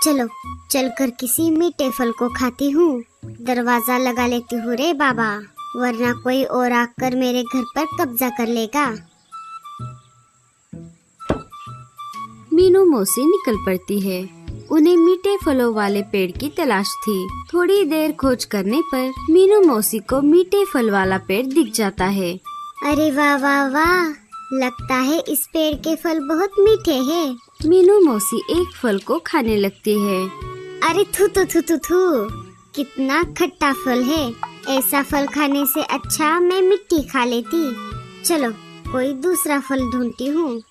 चलो चलकर किसी मीठे फल को खाती हूँ। दरवाजा लगा लेती हूँ रे बाबा, वरना कोई और आकर मेरे घर पर कब्जा कर लेगा। मीनू मौसी निकल पड़ती है। उन्हें मीठे फलों वाले पेड़ की तलाश थी। थोड़ी देर खोज करने पर मीनू मौसी को मीठे फल वाला पेड़ दिख जाता है। अरे वाह वाह वाह, लगता है इस पेड़ के फल बहुत मीठे हैं। मीनू मौसी एक फल को खाने लगती है। अरे थू थू थू थू थू, कितना खट्टा फल है। ऐसा फल खाने से अच्छा मैं मिट्टी खा लेती। चलो कोई दूसरा फल ढूंढती हूँ।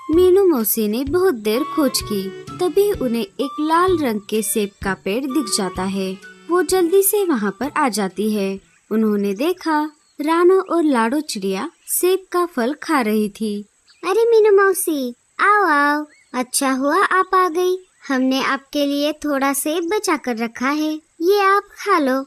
मीनू मौसी ने बहुत देर खोज की, तभी उन्हें एक लाल रंग के सेब का पेड़ दिख जाता है। वो जल्दी से वहाँ पर आ जाती है। उन्होंने देखा रानो और लाडो चिड़िया सेब का फल खा रही थी। अरे मीनू मौसी, आओ आओ, अच्छा हुआ आप आ गई। हमने आपके लिए थोड़ा सेब बचा कर रखा है, ये आप खा लो।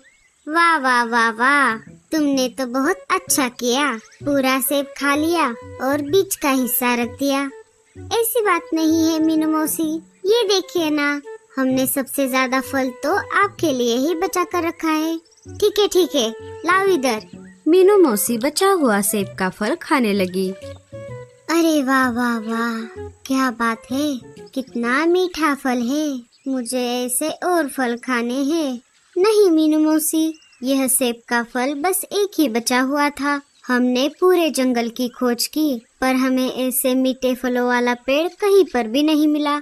वाह वाह वाह वाह, तुमने तो बहुत अच्छा किया, पूरा सेब खा लिया और बीच का हिस्सा रख दिया। ऐसी बात नहीं है मीनू मौसी, ये देखिए ना, हमने सबसे ज्यादा फल तो आपके लिए ही बचा कर रखा है। ठीक है, लाओ इधर। मीनू मौसी बचा हुआ सेब का फल खाने लगी। अरे वाह वाह वाह, क्या बात है, कितना मीठा फल है। मुझे ऐसे और फल खाने हैं। नहीं मीनू मौसी, यह सेब का फल बस एक ही बचा हुआ था। हमने पूरे जंगल की खोज की, पर हमें ऐसे मीठे फलों वाला पेड़ कहीं पर भी नहीं मिला।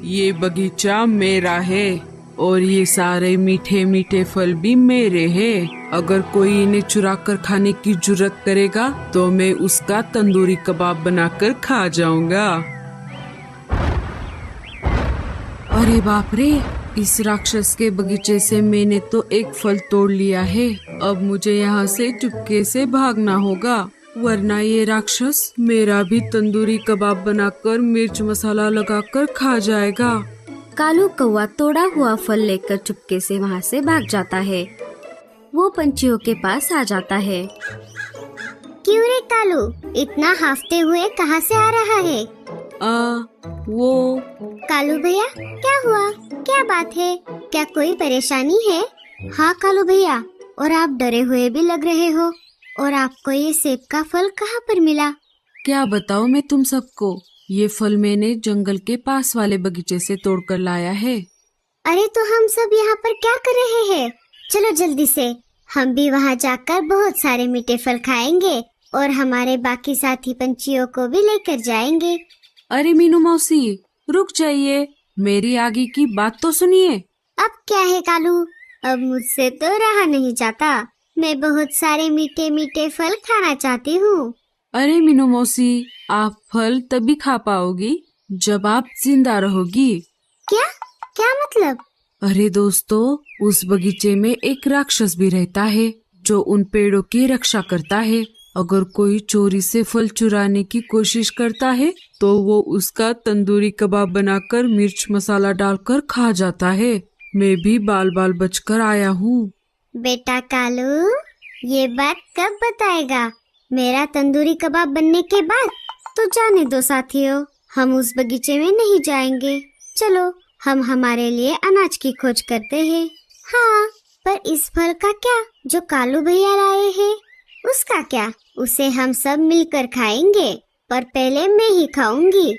ये बगीचा मेरा है और ये सारे मीठे मीठे फल भी मेरे हैं। अगर कोई इन्हें चुरा कर खाने की जुर्रत करेगा तो मैं उसका तंदूरी कबाब बनाकर खा जाऊंगा। अरे बाप रे, इस राक्षस के बगीचे से मैंने तो एक फल तोड़ लिया है। अब मुझे यहाँ से चुपके से भागना होगा, वरना ये राक्षस मेरा भी तंदूरी कबाब बनाकर मिर्च मसाला लगाकर खा जाएगा। कालू कौवा तोड़ा हुआ फल लेकर चुपके से वहाँ से भाग जाता है। वो पंछियों के पास आ जाता है। क्यों रे कालू, इतना हाफते हुए कहाँ से आ रहा है? वो कालू भैया, क्या हुआ, क्या बात है, क्या कोई परेशानी है? हाँ कालू भैया, और आप डरे हुए भी लग रहे हो। और आपको ये सेब का फल कहाँ पर मिला? क्या बताऊँ मैं तुम सबको, ये फल मैंने जंगल के पास वाले बगीचे से तोड़कर लाया है। अरे तो हम सब यहाँ पर क्या कर रहे हैं? चलो जल्दी से, हम भी वहाँ जाकर बहुत सारे मीठे फल खाएंगे और हमारे बाकी साथी पंछियों को भी लेकर जाएंगे। अरे मीनू मौसी, रुक जाइए, मेरी आगे की बात तो सुनिए। अब क्या है कालू, अब मुझसे तो रहा नहीं जाता। मैं बहुत सारे मीठे मीठे फल खाना चाहती हूँ। अरे मीनू मौसी, आप फल तभी खा पाओगी जब आप जिंदा रहोगी। क्या क्या मतलब? अरे दोस्तों, उस बगीचे में एक राक्षस भी रहता है जो उन पेड़ों की रक्षा करता है। अगर कोई चोरी से फल चुराने की कोशिश करता है तो वो उसका तंदूरी कबाब बनाकर मिर्च मसाला डालकर खा जाता है। मैं भी बाल बाल बचकर आया हूँ। बेटा कालू, ये बात कब बताएगा? मेरा तंदूरी कबाब बनने के बाद? तो जाने दो साथियों, हम उस बगीचे में नहीं जाएंगे। चलो हम हमारे लिए अनाज की खोज करते हैं। हाँ, पर इस फल का क्या जो कालू भैया लाए हैं? उसका क्या? उसे हम सब मिलकर खाएंगे, पर पहले मैं ही खाऊंगी।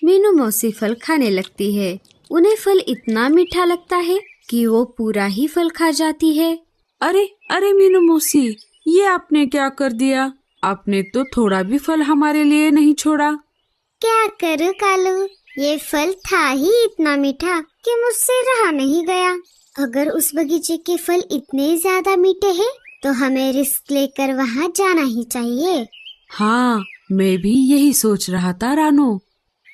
मीनू मौसी फल खाने लगती है। उन्हें फल इतना मीठा लगता है कि वो पूरा ही फल खा जाती है। अरे अरे मीनू मौसी, ये आपने क्या कर दिया? आपने तो थोड़ा भी फल हमारे लिए नहीं छोड़ा। क्या करूं कालू, ये फल था ही इतना मीठा कि मुझसे रहा नहीं गया। अगर उस बगीचे के फल इतने ज्यादा मीठे हैं तो हमें रिस्क लेकर वहाँ जाना ही चाहिए। हाँ, मैं भी यही सोच रहा था रानो।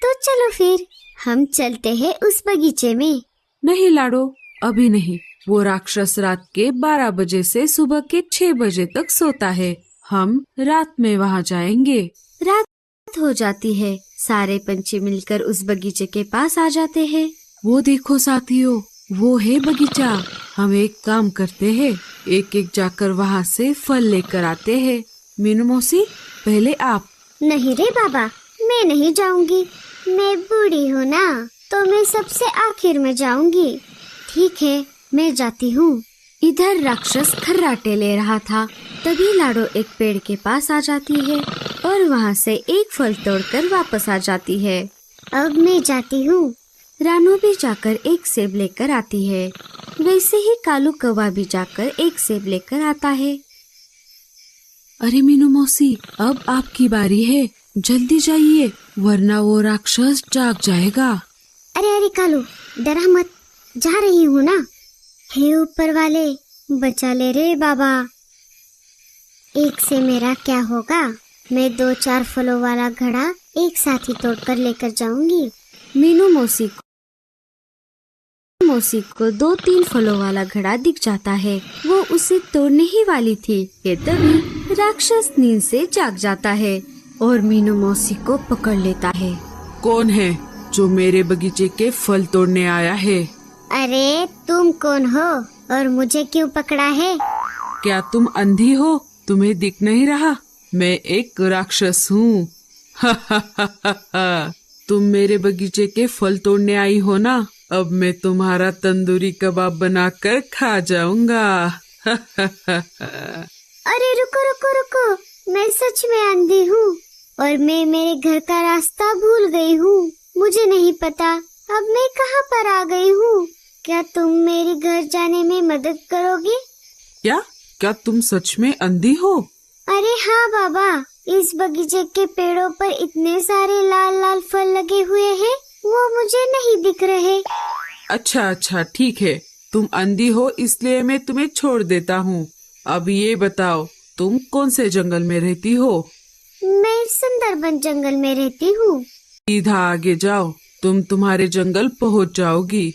तो चलो फिर हम चलते हैं उस बगीचे में। नहीं लाडो, अभी नहीं। वो राक्षस रात के 12 बजे से सुबह के 6 बजे तक सोता है। हम रात में वहाँ जाएंगे। रात हो जाती है। सारे पंछी मिलकर उस बगीचे के पास आ जाते हैं। वो देखो साथियों, वो है बगीचा। हम एक काम करते हैं, एक एक जाकर वहाँ से फल लेकर आते हैं। मीनू मौसी, पहले आप। नहीं रे बाबा, मैं नहीं जाऊंगी। मैं बूढ़ी हूँ ना, तो मैं सबसे आखिर में जाऊंगी। ठीक है, मैं जाती हूँ। इधर राक्षस खर्राटे ले रहा था, तभी लाडो एक पेड़ के पास आ जाती है और वहाँ से एक फल तोड़कर वापस आ जाती है। अब मैं जाती हूँ। रानू भी जाकर एक सेब लेकर आती है। वैसे ही कालू कौवा भी जाकर एक सेब लेकर आता है। अरे मीनू मौसी, अब आपकी बारी है, जल्दी जाइए वरना वो राक्षस जाग जाएगा। अरे अरे कालू, डरा मत, जा रही हूँ ना। हे ऊपर वाले, बचा ले रे बाबा। एक से मेरा क्या होगा, मैं 2-4 फलों वाला घड़ा एक साथ ही तोड़कर लेकर जाऊंगी। मीनू मौसी को 2-3 फलों वाला घड़ा दिख जाता है। वो उसे तोड़ने ही वाली थी कि तभी राक्षस नींद से जाग जाता है और मीनू मौसी को पकड़ लेता है। कौन है जो मेरे बगीचे के फल तोड़ने आया है? अरे तुम कौन हो और मुझे क्यों पकड़ा है? क्या तुम अंधी हो? तुम्हें दिख नहीं रहा? मैं एक राक्षस हूँ। तुम मेरे बगीचे के फल तोड़ने आई हो ना? अब मैं तुम्हारा तंदूरी कबाब बनाकर खा जाऊंगा। अरे रुको रुको रुको, मैं सच में अंधी हूँ और मैं मेरे घर का रास्ता भूल गई हूँ। मुझे नहीं पता अब मैं कहाँ पर आ गई हूँ। क्या तुम मेरे घर जाने में मदद करोगे? क्या तुम सच में अंधी हो? अरे हाँ बाबा, इस बगीचे के पेड़ों पर इतने सारे लाल लाल फल लगे हुए हैं, वो मुझे नहीं दिख रहे। अच्छा ठीक है, तुम अंधी हो इसलिए मैं तुम्हें छोड़ देता हूँ। अब ये बताओ, तुम कौन से जंगल में रहती हो? मैं सुंदरबन जंगल में रहती हूँ। सीधा आगे जाओ, तुम तुम्हारे जंगल पहुँच जाओगी।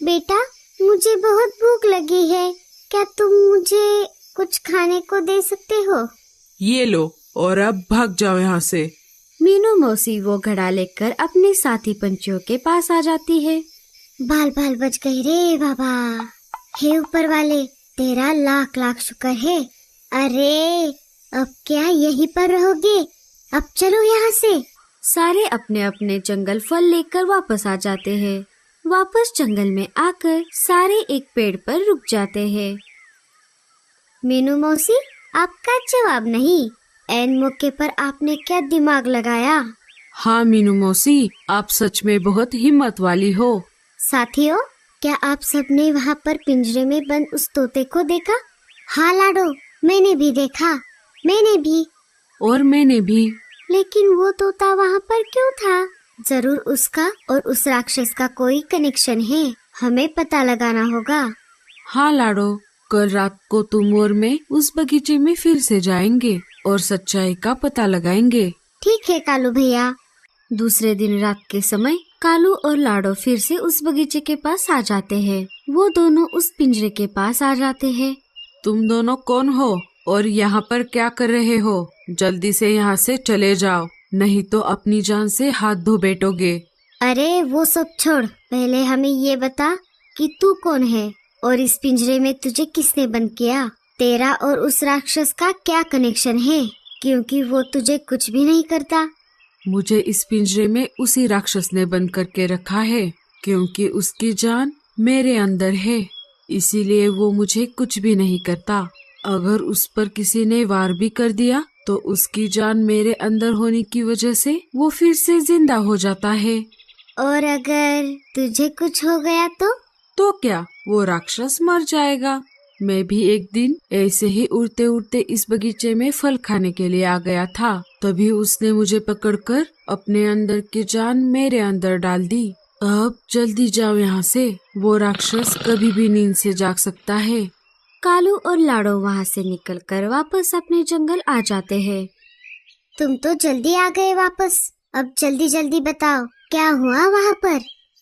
बेटा, मुझे बहुत भूख लगी है, क्या तुम मुझे कुछ खाने को दे सकते हो? ये लो, और अब भाग जाओ यहाँ से। मीनू मौसी वो घड़ा लेकर अपने साथी पंछियों के पास आ जाती है। बाल बाल बच गई रे बाबा। हे ऊपर वाले, तेरा लाख लाख शुक्र है। अरे अब क्या यहीं पर रहोगे? अब चलो यहाँ से। सारे अपने अपने जंगल फल लेकर वापस आ जाते हैं। वापस जंगल में आकर सारे एक पेड़ पर रुक जाते हैं। मीनू मौसी, आपका जवाब नहीं। ऐन मौके पर आपने क्या दिमाग लगाया? हाँ मीनू मौसी, आप सच में बहुत हिम्मत वाली हो। साथियों, क्या आप सबने वहाँ पर पिंजरे में बंद उस तोते को देखा? हाँ लाडो, मैंने भी देखा। मैंने भी। और मैंने भी। लेकिन वो तोता वहाँ पर क्यों था? जरूर उसका और उस राक्षस का कोई कनेक्शन है। हमें पता लगाना होगा। हाँ लाडो, कल रात को तुम और मैं उस बगीचे में फिर से जाएंगे और सच्चाई का पता लगाएंगे। ठीक है कालू भैया। दूसरे दिन रात के समय कालू और लाडो फिर से उस बगीचे के पास आ जाते हैं। वो दोनों उस पिंजरे के पास आ जाते हैं। तुम दोनों कौन हो और यहाँ पर क्या कर रहे हो? जल्दी से यहाँ से चले जाओ, नहीं तो अपनी जान से हाथ धो बैठोगे। अरे वो सब छोड़, पहले हमें ये बता कि तू कौन है और इस पिंजरे में तुझे किसने बंद किया? तेरा और उस राक्षस का क्या कनेक्शन है? क्योंकि वो तुझे कुछ भी नहीं करता। मुझे इस पिंजरे में उसी राक्षस ने बंद करके रखा है, क्योंकि उसकी जान मेरे अंदर है, इसीलिए वो मुझे कुछ भी नहीं करता। अगर उस पर किसी ने वार भी कर दिया तो उसकी जान मेरे अंदर होने की वजह से वो फिर से जिंदा हो जाता है। और अगर तुझे कुछ हो गया तो क्या वो राक्षस मर जाएगा? मैं भी एक दिन ऐसे ही उड़ते उड़ते इस बगीचे में फल खाने के लिए आ गया था, तभी उसने मुझे पकड़कर अपने अंदर की जान मेरे अंदर डाल दी। अब जल्दी जाओ यहाँ से, वो राक्षस कभी भी नींद से जाग सकता है। कालू और लाडो वहाँ से निकलकर वापस अपने जंगल आ जाते हैं। तुम तो जल्दी आ गए वापस। अब जल्दी जल्दी बताओ क्या हुआ वहाँ पर?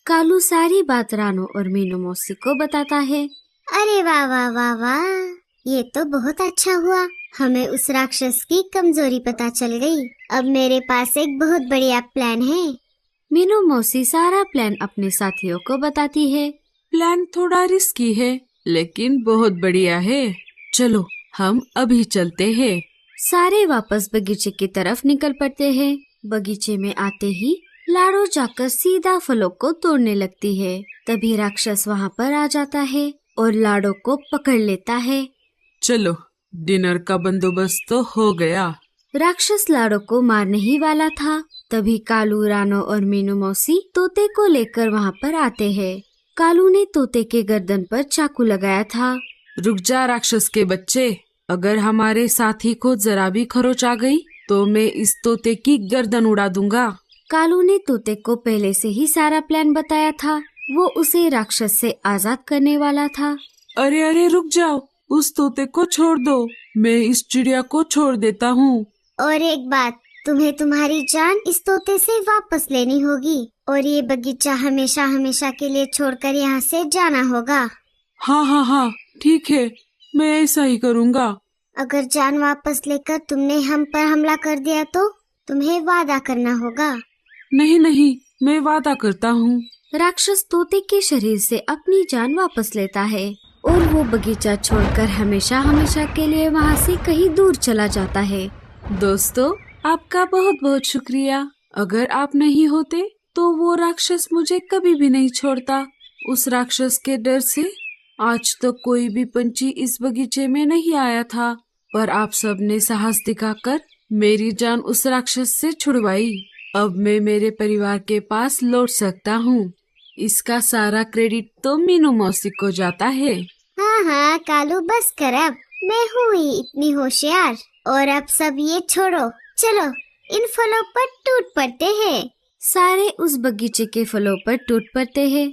कालू सारी बात रानू और मीनू मौसी को बताता है। अरे वाह वाह वाह वाह, ये तो बहुत अच्छा हुआ। हमें उस राक्षस की कमजोरी पता चल गई। अब मेरे पास एक बहुत बढ़िया प्लान है। मीनू मौसी सारा प्लान अपने साथियों को बताती है। प्लान थोड़ा रिस्की है, लेकिन बहुत बढ़िया है। चलो हम अभी चलते हैं। सारे वापस बगीचे की तरफ निकल पड़ते हैं। बगीचे में आते ही लाडो जाकर सीधा फलों को तोड़ने लगती है। तभी राक्षस वहाँ पर आ जाता है और लाडो को पकड़ लेता है। चलो डिनर का बंदोबस्त तो हो गया। राक्षस लाडो को मारने ही वाला था। तभी कालू, रानो और मीनू मौसी तोते को लेकर वहाँ पर आते हैं। कालू ने तोते के गर्दन पर चाकू लगाया था। रुक जा राक्षस के बच्चे, अगर हमारे साथी को जरा भी खरोच आ गई तो मैं इस तोते की गर्दन उड़ा दूंगा। कालू ने तोते को पहले से ही सारा प्लान बताया था। वो उसे राक्षस से आजाद करने वाला था। अरे अरे रुक जाओ, उस तोते को छोड़ दो, मैं इस चिड़िया को छोड़ देता हूँ। और एक बात, तुम्हें तुम्हारी जान इस तोते से वापस लेनी होगी और ये बगीचा हमेशा हमेशा के लिए छोड़कर यहाँ से जाना होगा। हाँ हाँ हाँ ठीक है, मैं ऐसा ही करूँगा। अगर जान वापस लेकर तुमने हम पर हमला कर दिया तो तुम्हें वादा करना होगा। नहीं नहीं, मैं वादा करता हूँ। राक्षस तोते के शरीर से अपनी जान वापस लेता है और वो बगीचा छोड़कर हमेशा हमेशा के लिए वहाँ से कहीं दूर चला जाता है। दोस्तों, आपका बहुत बहुत शुक्रिया। अगर आप नहीं होते तो वो राक्षस मुझे कभी भी नहीं छोड़ता। उस राक्षस के डर से आज तक कोई भी पंछी इस बगीचे में नहीं आया था, पर आप सब ने साहस दिखाकर मेरी जान उस राक्षस से छुड़वाई। अब मैं मेरे परिवार के पास लौट सकता हूँ। इसका सारा क्रेडिट तो मीनू मौसी को जाता है। हाँ हाँ कालू, बस कर अब, मैं हूँ ही इतनी होशियार। और अब सब ये छोड़ो, चलो इन फलों पर टूट पड़ते हैं। सारे उस बगीचे के फलों पर टूट पड़ते हैं